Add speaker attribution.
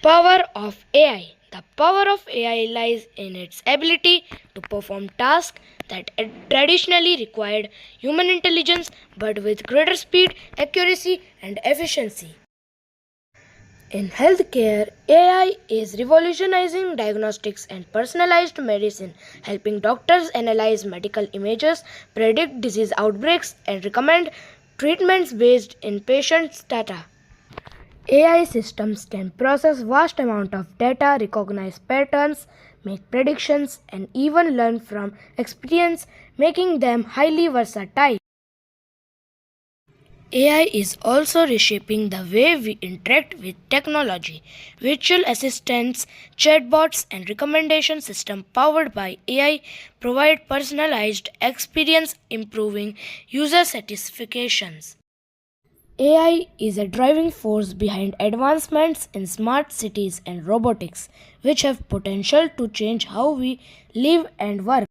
Speaker 1: Power of AI. The power of AI lies in its ability to perform tasks that traditionally required human intelligence but with greater speed, accuracy, and efficiency. In healthcare, AI is revolutionizing diagnostics and personalized medicine, helping doctors analyze medical images, predict disease outbreaks, and recommend treatments based in patients' data. AI systems can process vast amounts of data, recognize patterns, make predictions, and even learn from experience, making them highly versatile. AI is also reshaping the way we interact with technology. Virtual assistants, chatbots, and recommendation systems powered by AI provide personalized experience, improving user satisfactions. AI is a driving force behind advancements in smart cities and robotics, which have potential to change how we live and work.